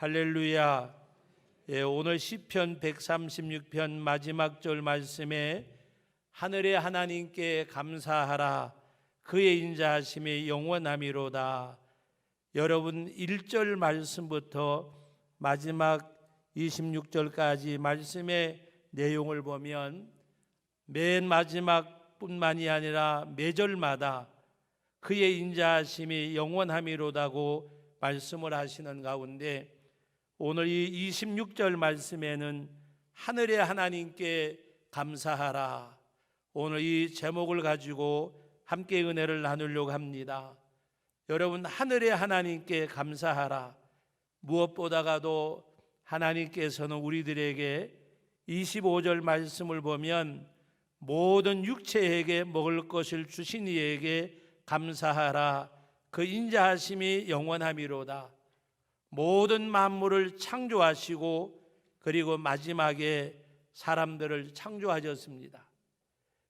할렐루야. 오늘 시편 136편 마지막 절 말씀에 하늘의 하나님께 감사하라, 그의 인자하심이 영원함이로다. 여러분 1절 말씀부터 마지막 26절까지 말씀의 내용을 보면 맨 마지막 뿐만이 아니라 매절마다 그의 인자하심이 영원함이로다고 말씀을 하시는 가운데 오늘 이 26절 말씀에는 하늘의 하나님께 감사하라, 오늘 이 제목을 가지고 함께 은혜를 나누려고 합니다. 여러분, 하늘의 하나님께 감사하라. 무엇보다가도 하나님께서는 우리들에게 25절 말씀을 보면 모든 육체에게 먹을 것을 주신 이에게 감사하라, 그 인자하심이 영원함이로다. 모든 만물을 창조하시고 그리고 마지막에 사람들을 창조하셨습니다.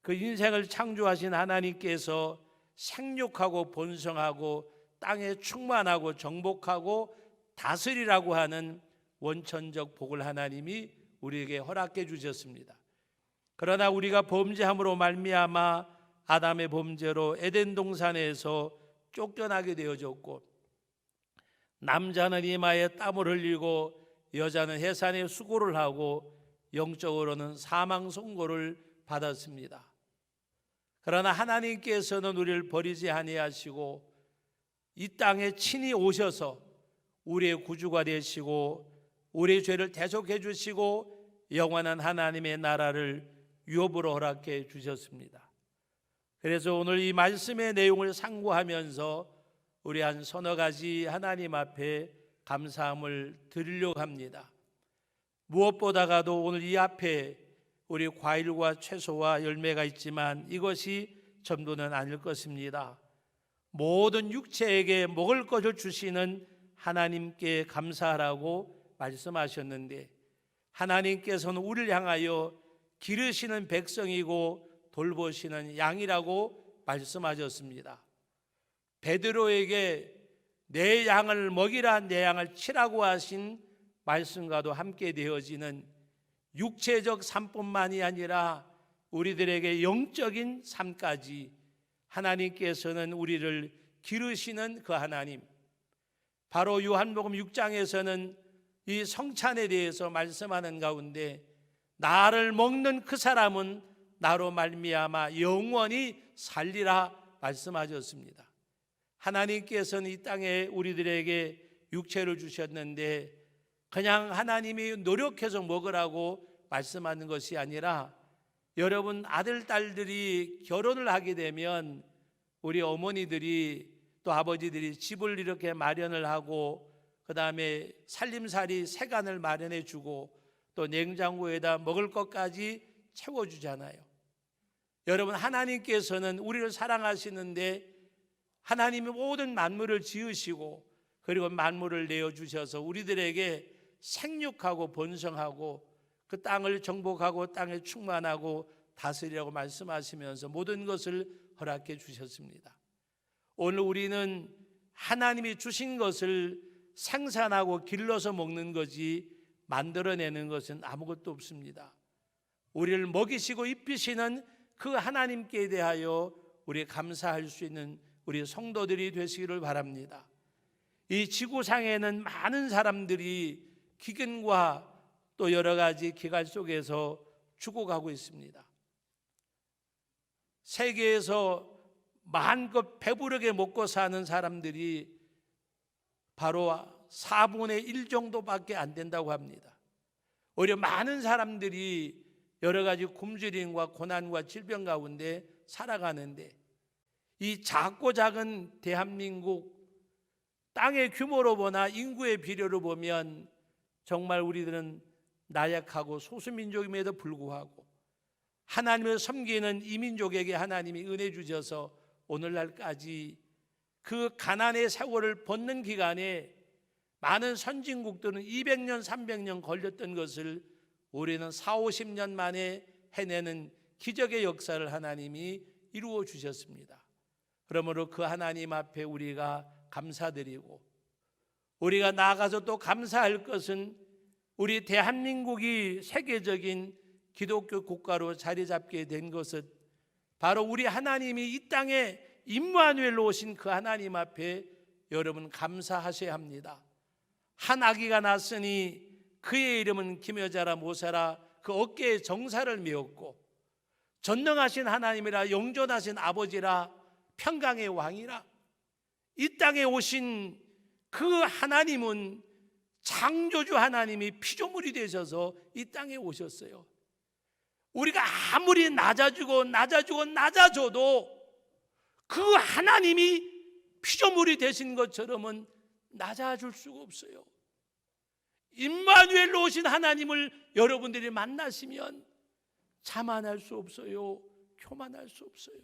그 인생을 창조하신 하나님께서 생육하고 번성하고 땅에 충만하고 정복하고 다스리라고 하는 원천적 복을 하나님이 우리에게 허락해 주셨습니다. 그러나 우리가 범죄함으로 말미암아 아담의 범죄로 에덴 동산에서 쫓겨나게 되어졌고, 남자는 이마에 땀을 흘리고 여자는 해산에 수고를 하고 영적으로는 사망 선고를 받았습니다. 그러나 하나님께서는 우리를 버리지 아니하시고 이 땅에 친히 오셔서 우리의 구주가 되시고 우리의 죄를 대속해 주시고 영원한 하나님의 나라를 유업으로 허락해 주셨습니다. 그래서 오늘 이 말씀의 내용을 상고하면서 우리 한 서너 가지 하나님 앞에 감사함을 드리려고 합니다. 무엇보다가도 오늘 이 앞에 우리 과일과 채소와 열매가 있지만 이것이 전부는 아닐 것입니다. 모든 육체에게 먹을 것을 주시는 하나님께 감사하라고 말씀하셨는데, 하나님께서는 우리를 향하여 기르시는 백성이고 돌보시는 양이라고 말씀하셨습니다. 베드로에게 내 양을 먹이라, 내 양을 치라고 하신 말씀과도 함께 되어지는 육체적 삶뿐만이 아니라 우리들에게 영적인 삶까지 하나님께서는 우리를 기르시는 그 하나님, 바로 요한복음 6장에서는 이 성찬에 대해서 말씀하는 가운데 나를 먹는 그 사람은 나로 말미암아 영원히 살리라 말씀하셨습니다. 하나님께서는 이 땅에 우리들에게 육체를 주셨는데 그냥 하나님이 노력해서 먹으라고 말씀하는 것이 아니라, 여러분 아들, 딸들이 결혼을 하게 되면 우리 어머니들이 또 아버지들이 집을 이렇게 마련을 하고 그 다음에 살림살이 세간을 마련해 주고 또 냉장고에다 먹을 것까지 채워주잖아요. 여러분, 하나님께서는 우리를 사랑하시는데 하나님이 모든 만물을 지으시고 그리고 만물을 내어주셔서 우리들에게 생육하고 번성하고 그 땅을 정복하고 땅에 충만하고 다스리라고 말씀하시면서 모든 것을 허락해 주셨습니다. 오늘 우리는 하나님이 주신 것을 생산하고 길러서 먹는 거지 만들어내는 것은 아무것도 없습니다. 우리를 먹이시고 입히시는 그 하나님께 대하여 우리 감사할 수 있는 우리 성도들이 되시기를 바랍니다. 이 지구상에는 많은 사람들이 기근과 또 여러 가지 기갈 속에서 죽어가고 있습니다. 세계에서 마음껏 배부르게 먹고 사는 사람들이 바로 4분의 1 정도밖에 안 된다고 합니다. 오히려 많은 사람들이 여러 가지 굶주림과 고난과 질병 가운데 살아가는데, 이 작고 작은 대한민국 땅의 규모로 보나 인구의 비례로 보면 정말 우리들은 나약하고 소수민족임에도 불구하고 하나님을 섬기는 이민족에게 하나님이 은혜 주셔서 오늘날까지 그 가난의 세월을 벗는 기간에 많은 선진국들은 200년, 300년 걸렸던 것을 우리는 4, 50년 만에 해내는 기적의 역사를 하나님이 이루어 주셨습니다. 그러므로 그 하나님 앞에 우리가 감사드리고 우리가 나아가서 또 감사할 것은 우리 대한민국이 세계적인 기독교 국가로 자리 잡게 된 것은 바로 우리 하나님이 이 땅에 임마누엘로 오신 그 하나님 앞에 여러분 감사하셔야 합니다. 한 아기가 났으니 그의 이름은 기묘자라 모사라, 그 어깨에 정사를 메었고 전능하신 하나님이라, 영존하신 아버지라, 평강의 왕이라. 이 땅에 오신 그 하나님은 창조주 하나님이 피조물이 되셔서 이 땅에 오셨어요. 우리가 아무리 낮아지고 낮아져도 그 하나님이 피조물이 되신 것처럼은 낮아질 수가 없어요. 임마누엘로 오신 하나님을 여러분들이 만나시면 자만할 수 없어요. 교만할 수 없어요.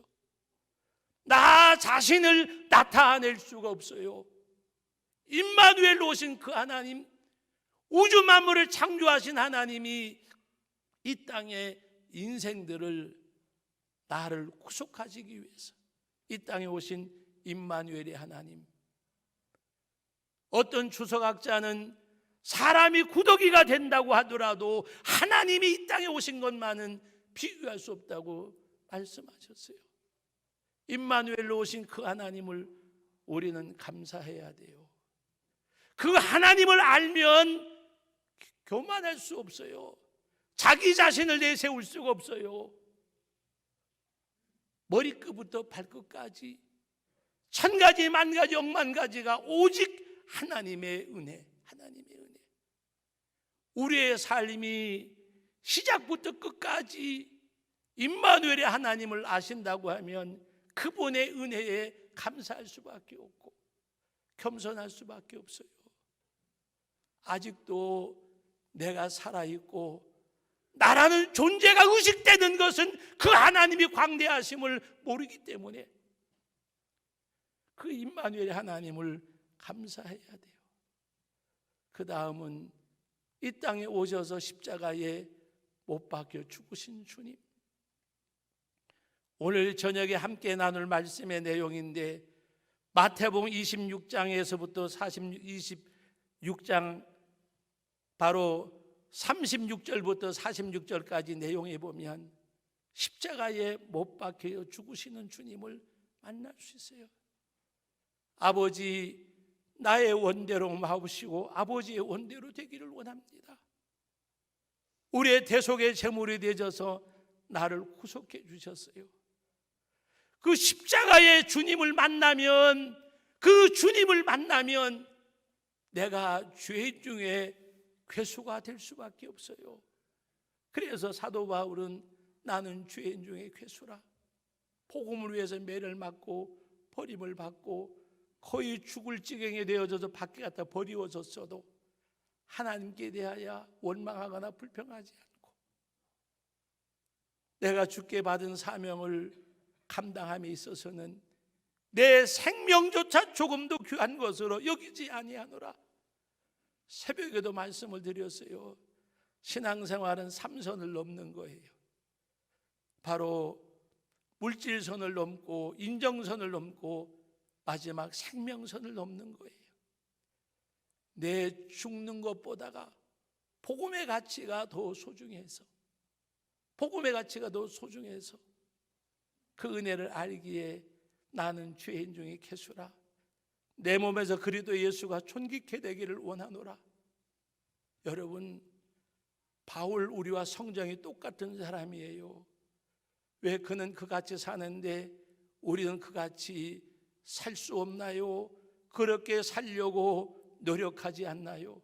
나 자신을 나타낼 수가 없어요. 임마누엘로 오신 그 하나님, 우주 만물을 창조하신 하나님이 이 땅에 인생들을, 나를 구속하시기 위해서 이 땅에 오신 임마누엘의 하나님. 어떤 주석학자는 사람이 구더기가 된다고 하더라도 하나님이 이 땅에 오신 것만은 비교할 수 없다고 말씀하셨어요. 임마누엘로 오신 그 하나님을 우리는 감사해야 돼요. 그 하나님을 알면 교만할 수 없어요. 자기 자신을 내세울 수가 없어요. 머리끝부터 발끝까지 천가지 만가지 억만가지가 오직 하나님의 은혜, 하나님의 은혜. 우리의 삶이 시작부터 끝까지 임마누엘의 하나님을 아신다고 하면 그분의 은혜에 감사할 수밖에 없고 겸손할 수밖에 없어요. 아직도 내가 살아있고 나라는 존재가 의식되는 것은 그 하나님이 광대하심을 모르기 때문에 그 임마누엘의 하나님을 감사해야 돼요. 그 다음은 이 땅에 오셔서 십자가에 못 박혀 죽으신 주님. 오늘 저녁에 함께 나눌 말씀의 내용인데 마태복음 26장에서부터 26장 바로 36절부터 46절까지 내용에 보면 십자가에 못 박혀 죽으시는 주님을 만날 수 있어요. 아버지, 나의 원대로 마옵시고 아버지의 원대로 되기를 원합니다. 우리의 대속의 제물이 되셔서 나를 구속해 주셨어요. 그 십자가의 주님을 만나면, 그 주님을 만나면 내가 죄인 중에 괴수가 될 수밖에 없어요. 그래서 사도 바울은 나는 죄인 중에 괴수라, 복음을 위해서 매를 맞고 버림을 받고 거의 죽을 지경에 되어져서 밖에 갖다 버리워졌어도 하나님께 대하여 원망하거나 불평하지 않고 내가 주께 받은 사명을 감당함에 있어서는 내 생명조차 조금도 귀한 것으로 여기지 아니하노라. 새벽에도 말씀을 드렸어요. 신앙생활은 3선을 넘는 거예요. 바로 물질선을 넘고 인정선을 넘고 마지막 생명선을 넘는 거예요. 내 죽는 것보다가 복음의 가치가 더 소중해서, 복음의 가치가 더 소중해서 그 은혜를 알기에 나는 죄인 중에 괴수라, 내 몸에서 그리스도 예수가 존귀케 되기를 원하노라. 여러분, 바울 우리와 성정이 똑같은 사람이에요. 왜 그는 그같이 사는데 우리는 그같이 살 수 없나요? 그렇게 살려고 노력하지 않나요?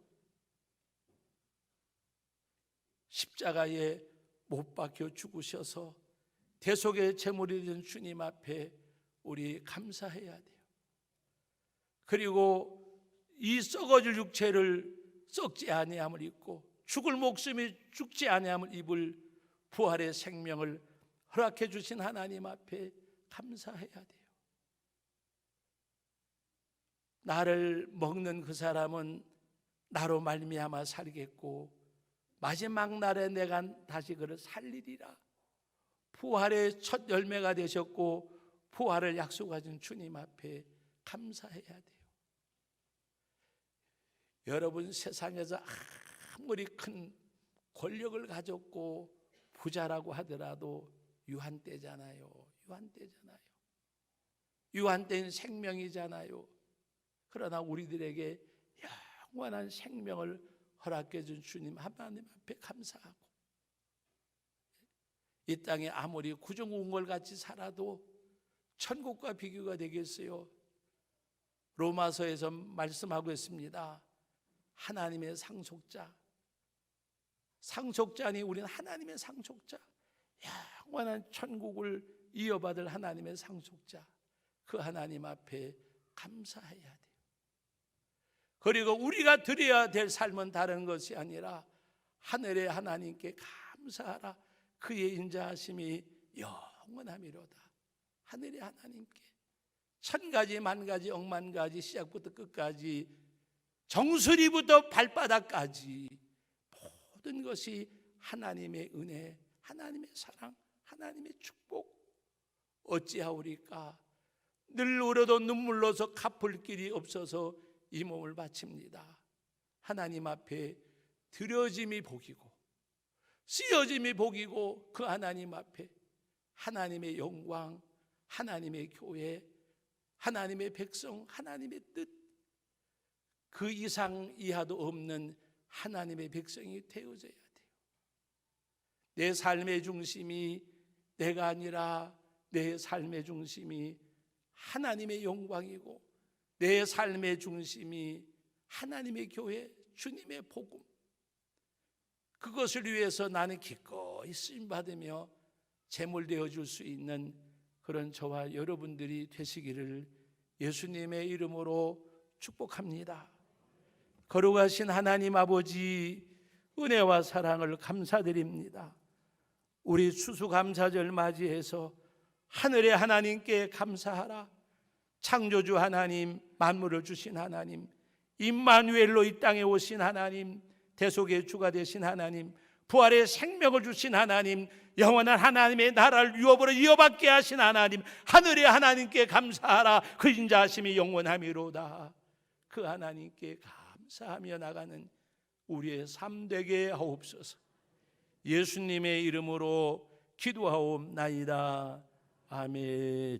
십자가에 못 박혀 죽으셔서 대속의 제물이 된 주님 앞에 우리 감사해야 돼요. 그리고 이 썩어질 육체를 썩지 아니함을 입고 죽을 목숨이 죽지 아니함을 입을 부활의 생명을 허락해 주신 하나님 앞에 감사해야 돼요. 나를 먹는 그 사람은 나로 말미암아 살겠고 마지막 날에 내가 다시 그를 살리리라. 부활의 첫 열매가 되셨고 부활을 약속하신 주님 앞에 감사해야 돼요. 여러분, 세상에서 아무리 큰 권력을 가졌고 부자라고 하더라도 유한 때잖아요. 유한 때는 생명이잖아요. 그러나 우리들에게 영원한 생명을 허락해 준 주님 하나님 앞에 감사하고, 이 땅에 아무리 구중궁궐 같이 살아도 천국과 비교가 되겠어요? 로마서에서 말씀하고 있습니다. 하나님의 상속자니 우리는 하나님의 상속자, 영원한 천국을 이어받을 하나님의 상속자, 그 하나님 앞에 감사해야 돼요. 그리고 우리가 드려야 될 삶은 다른 것이 아니라 하늘의 하나님께 감사하라. 그의 인자하심이 영원하미로다. 하늘의 하나님께 천가지 만가지 억만가지 시작부터 끝까지 정수리부터 발바닥까지 모든 것이 하나님의 은혜, 하나님의 사랑, 하나님의 축복. 어찌하오리까? 늘 울어도 눈물로서 갚을 길이 없어서 이 몸을 바칩니다. 하나님 앞에 드려짐이 복이고 쓰여짐이 복이고, 그 하나님 앞에 하나님의 영광, 하나님의 교회, 하나님의 백성, 하나님의 뜻, 그 이상 이하도 없는 하나님의 백성이 되어져야 돼요. 내 삶의 중심이 내가 아니라 내 삶의 중심이 하나님의 영광이고, 내 삶의 중심이 하나님의 교회, 주님의 복음, 그것을 위해서 나는 기꺼이 쓰임받으며 제물 되어줄 수 있는 그런 저와 여러분들이 되시기를 예수님의 이름으로 축복합니다. 거룩하신 하나님 아버지, 은혜와 사랑을 감사드립니다. 우리 추수감사절 맞이해서 하늘의 하나님께 감사하라. 창조주 하나님, 만물을 주신 하나님, 임마누엘로 이 땅에 오신 하나님, 대속의 주가 되신 하나님, 부활의 생명을 주신 하나님, 영원한 하나님의 나라를 유업으로 이어받게 하신 하나님, 하늘의 하나님께 감사하라. 그 인자하심이 영원하미로다. 그 하나님께 감사하며 나가는 우리의 삶 되게 하옵소서. 예수님의 이름으로 기도하옵나이다. 아멘.